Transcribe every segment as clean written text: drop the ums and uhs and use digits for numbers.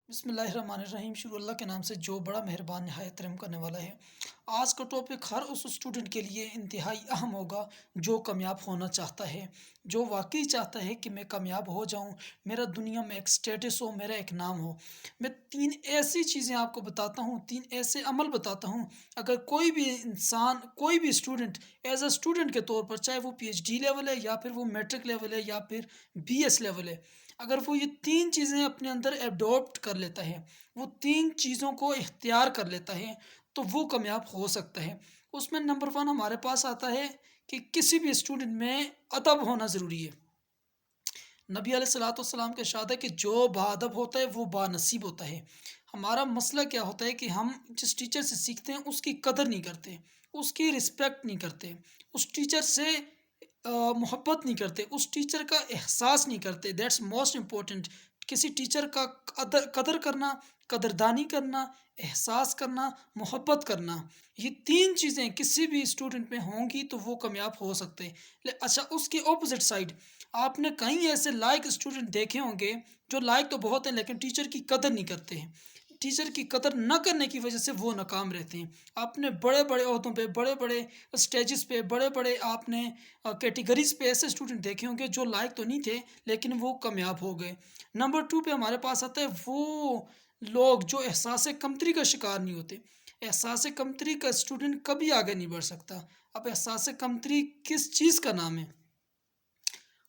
बिस्मिल्लाहिर्रहमानिर्रहीम। शुरू अल्लाह के नाम से जो बड़ा मेहरबान नहायत रहम करने वाला है। आज का टॉपिक हर उस स्टूडेंट के लिए इंतहाई अहम होगा जो कामयाब होना चाहता है, जो वाकई चाहता है कि मैं कामयाब हो जाऊं, मेरा दुनिया में एक स्टेटस हो, मेरा एक नाम हो। मैं तीन ऐसी चीज़ें आपको बताता हूं, तीन ऐसे अमल बताता हूं। अगर कोई भी इंसान, कोई भी स्टूडेंट एज अ स्टूडेंट के तौर पर, चाहे वो PhD लेवल है या फिर वो मैट्रिक लेवल है या फिर BS लेवल है, अगर वो ये तीन चीज़ें अपने अंदर एडॉप्ट कर लेता है, वो तीन चीज़ों को इख्तियार कर लेता है, तो वो कामयाब हो सकता है। उसमें नंबर वन हमारे पास आता है कि किसी भी स्टूडेंट में अदब होना ज़रूरी है। नबी अलैहिस्सलाम के इरशाद है कि जो बाअदब होता है वो बानसीब होता है। हमारा मसला क्या होता है कि हम जिस टीचर से सीखते हैं उसकी कदर नहीं करते, उसकी रिस्पेक्ट नहीं करते, उस टीचर से मोहब्बत नहीं करते, उस टीचर का एहसास नहीं करते। That's most important. किसी टीचर का कदर कदर करना, कदरदानी करना, एहसास करना, मोहब्बत करना, ये तीन चीज़ें किसी भी स्टूडेंट में होंगी तो वो कामयाब हो सकते हैं। अच्छा, उसके ऑपोजिट साइड आपने कई ऐसे लायक स्टूडेंट देखे होंगे जो लायक तो बहुत हैं लेकिन टीचर की कदर नहीं करते हैं। टीचर की कदर न करने की वजह से वो नाकाम रहते हैं। आपने बड़े बड़े ओहदों पे, बड़े बड़े स्टेजेस पे, बड़े बड़े आपने कैटेगरीज पे ऐसे स्टूडेंट देखे होंगे जो लायक तो नहीं थे लेकिन वो कामयाब हो गए। नंबर टू पे हमारे पास आता है वो लोग जो एहसास कमतरी का शिकार नहीं होते। एहसास कमतरी का स्टूडेंट कभी आगे नहीं बढ़ सकता। अब एहसास कमतरी किस चीज़ का नाम है?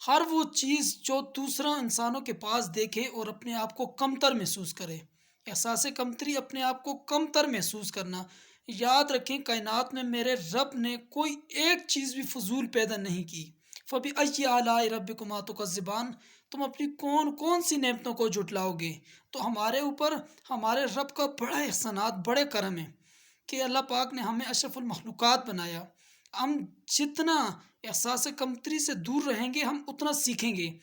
हर वो चीज़ जो दूसरा इंसानों के पास देखे और अपने आप को कमतर महसूस करे। एहसास कमतरी अपने आप को कमतर महसूस करना। याद रखें, कायनात में मेरे रब ने कोई एक चीज़ भी फजूल पैदा नहीं की। फ़बी अय्यि आलाइ रब्बिकुमा तुकज़्ज़िबान, तुम अपनी कौन कौन सी नेमतों को जुटलाओगे। तो हमारे ऊपर हमारे रब का बड़ा एहसानात, बड़े करम है कि अल्लाह पाक ने हमें अशरफुल मखलूक़ात बनाया। हम जितना एहसास कमतरी से दूर रहेंगे हम उतना सीखेंगे।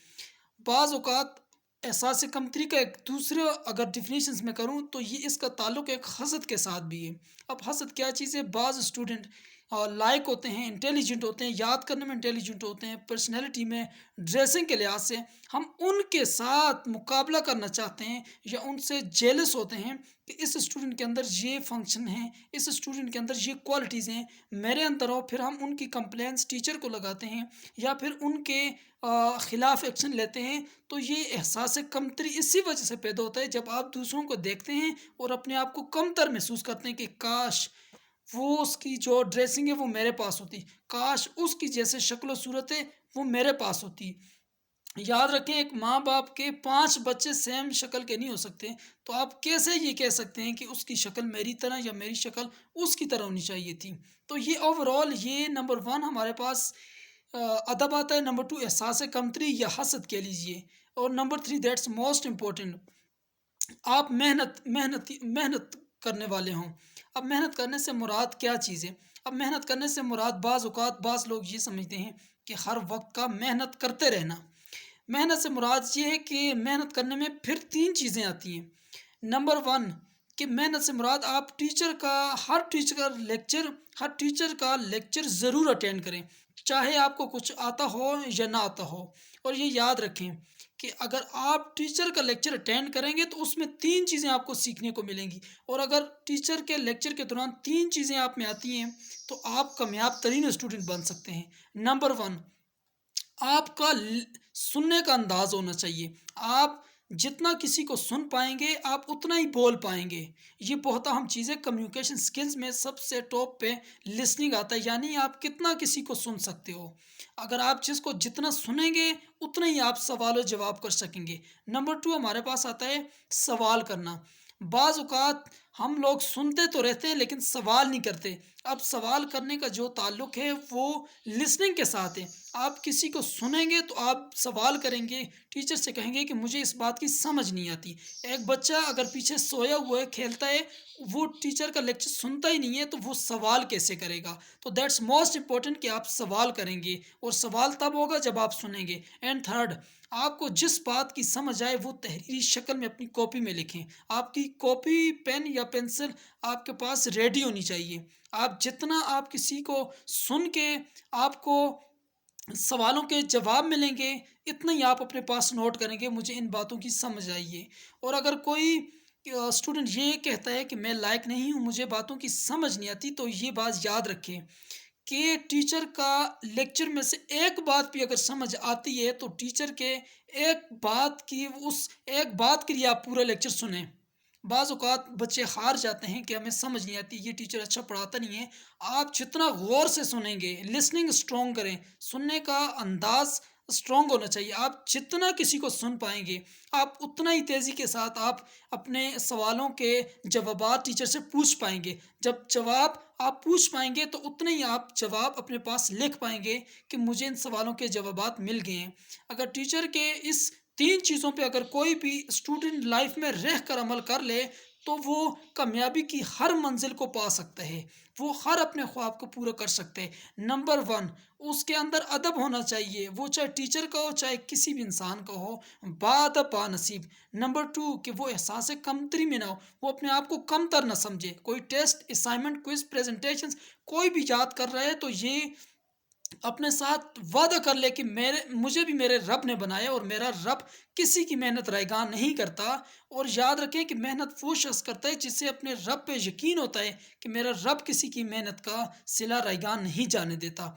बाज़ औक़ात एहसास कमतरी का एक दूसरे अगर डेफिनेशंस में करूँ तो ये इसका ताल्लुक़ एक हसद के साथ भी है। अब हसद क्या चीज़ है? बाज़ स्टूडेंट लायक होते हैं, इंटेलिजेंट होते हैं, याद करने में इंटेलिजेंट होते हैं, पर्सनैलिटी में, ड्रेसिंग के लिहाज से हम उनके साथ मुकाबला करना चाहते हैं या उनसे जेलस होते हैं कि इस स्टूडेंट के अंदर ये फंक्शन है, इस स्टूडेंट के अंदर ये क्वालिटीज़ हैं, मेरे अंदर हो। फिर हम उनकी कंप्लेंट्स टीचर को लगाते हैं या फिर उनके ख़िलाफ़ एक्शन लेते हैं। तो ये एहसास कमतरी इसी वजह से पैदा होता है जब आप दूसरों को देखते हैं और अपने आप को कमतर महसूस करते हैं कि काश वो उसकी जो ड्रेसिंग है वो मेरे पास होती, काश उसकी जैसे शक्ल सूरत है वो मेरे पास होती। याद रखें, एक माँ बाप के 5 बच्चे सेम शक्ल के नहीं हो सकते। तो आप कैसे ये कह सकते हैं कि उसकी शक्ल मेरी तरह या मेरी शक्ल उसकी तरह होनी चाहिए थी। तो ये ओवरऑल ये नंबर वन हमारे पास अदब आता है। नंबर टू एहसास कमतरी या हसद कह लीजिए। और number three that's most important, आप मेहनत करने वाले हों। अब मेहनत करने से मुराद क्या चीज़ है? अब मेहनत करने से मुराद बाज़ औक़ात बाज़ लोग ये समझते हैं कि हर वक्त का मेहनत करते रहना। मेहनत से मुराद ये है कि मेहनत करने में फिर तीन चीज़ें आती हैं। नंबर वन, कि मेहनत से मुराद आप हर टीचर का लेक्चर ज़रूर अटेंड करें, चाहे आपको कुछ आता हो या ना आता हो। और ये याद रखें कि अगर आप टीचर का लेक्चर अटेंड करेंगे तो उसमें तीन चीज़ें आपको सीखने को मिलेंगी। और अगर टीचर के लेक्चर के दौरान तीन चीज़ें आप में आती हैं तो आप कामयाब तरीन स्टूडेंट बन सकते हैं। नंबर वन, आपका सुनने का अंदाज होना चाहिए। आप जितना किसी को सुन पाएंगे आप उतना ही बोल पाएंगे। ये बहुत अहम चीज़ है। कम्युनिकेशन स्किल्स में सबसे टॉप पे लिसनिंग आता है, यानी आप कितना किसी को सुन सकते हो। अगर आप जिसको जितना सुनेंगे उतना ही आप सवाल और जवाब कर सकेंगे। नंबर टू हमारे पास आता है सवाल करना। बाज़ औक़ात हम लोग सुनते तो रहते हैं लेकिन सवाल नहीं करते। अब सवाल करने का जो ताल्लुक़ है वो लिसनिंग के साथ है। आप किसी को सुनेंगे तो आप सवाल करेंगे, टीचर से कहेंगे कि मुझे इस बात की समझ नहीं आती। एक बच्चा अगर पीछे सोया हुआ है, खेलता है, वो टीचर का लेक्चर सुनता ही नहीं है तो वो सवाल कैसे करेगा? तो दैट्स मोस्ट इम्पोर्टेंट कि आप सवाल करेंगे और सवाल तब होगा जब आप सुनेंगे। एंड थर्ड, आपको जिस बात की समझ आए वो तहरीरी शक्ल में अपनी कॉपी में लिखें। आपकी कॉपी, पेन या पेंसिल आपके पास रेडी होनी चाहिए। आप जितना आप किसी को सुन के आपको सवालों के जवाब मिलेंगे, इतना ही आप अपने पास नोट करेंगे, मुझे इन बातों की समझ आई है। और अगर कोई स्टूडेंट ये कहता है कि मैं लायक नहीं हूँ, मुझे बातों की समझ नहीं आती, तो ये बात याद रखें कि टीचर का लेक्चर में से एक बात भी अगर समझ आती है तो टीचर के एक बात की उस एक बात के लिए आप पूरा लेक्चर सुने। बाज़ औक़ात बच्चे हार जाते हैं कि हमें समझ नहीं आती, ये टीचर अच्छा पढ़ाता नहीं है। आप जितना गौर से सुनेंगे, लिसनिंग स्ट्रॉन्ग करें, सुनने का अंदाज़ स्ट्रॉन्ग होना चाहिए। आप जितना किसी को सुन पाएँगे, आप उतना ही तेज़ी के साथ आप अपने सवालों के जवाबात टीचर से पूछ पाएँगे। जब जवाब आप पूछ पाएँगे तो उतने ही आप जवाब अपने पास लिख पाएँगे कि मुझे इन सवालों के जवाबात मिल गए हैं। अगर टीचर के इस 3 चीज़ों पे अगर कोई भी स्टूडेंट लाइफ़ में रह कर अमल कर ले, तो वो कामयाबी की हर मंज़िल को पा सकता है। वो हर अपने ख्वाब को पूरा कर सकते हैं। नंबर 1, उसके अंदर अदब होना चाहिए, वो चाहे टीचर का हो, चाहे किसी भी इंसान का हो, बाअदब बानसीब। नंबर 2 कि वो एहसास कमतरी में ना हो, वो अपने आप को कमतर ना समझे। कोई टेस्ट, असाइनमेंट, क्विज़, प्रेज़ेंटेशंस कोई भी याद कर रहा है तो ये अपने साथ वादा कर ले कि मेरे मुझे भी मेरे रब ने बनाया और मेरा रब किसी की मेहनत रैगान नहीं करता। और याद रखें कि मेहनत वो शख्स करता है जिससे अपने रब पे यकीन होता है कि मेरा रब किसी की मेहनत का सिला रैगान नहीं जाने देता।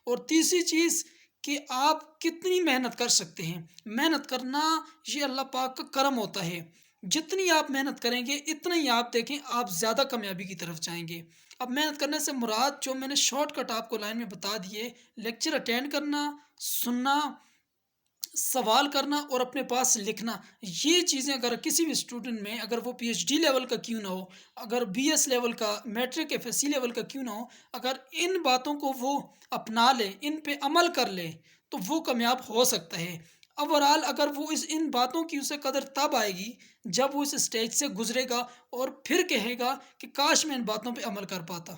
और तीसरी चीज़ कि आप कितनी मेहनत कर सकते हैं। मेहनत करना ये अल्लाह पाक का करम होता है। जितनी आप मेहनत करेंगे इतना ही आप देखें आप ज़्यादा कामयाबी की तरफ जाएँगे। अब मेहनत करने से मुराद जो मैंने शॉर्टकट आपको लाइन में बता दिए, लेक्चर अटेंड करना, सुनना, सवाल करना और अपने पास लिखना, ये चीज़ें अगर किसी भी स्टूडेंट में अगर वो पीएचडी लेवल का क्यों ना हो, अगर बीएस लेवल का, मैट्रिक एफएससी लेवल का क्यों ना हो, अगर इन बातों को वो अपना ले, इन पे अमल कर ले, तो वो कामयाब हो सकता है। ओवरऑल अगर वो इस इन बातों की उसे कदर तब आएगी जब वो इस स्टेज से गुजरेगा और फिर कहेगा कि काश मैं इन बातों पे अमल कर पाता।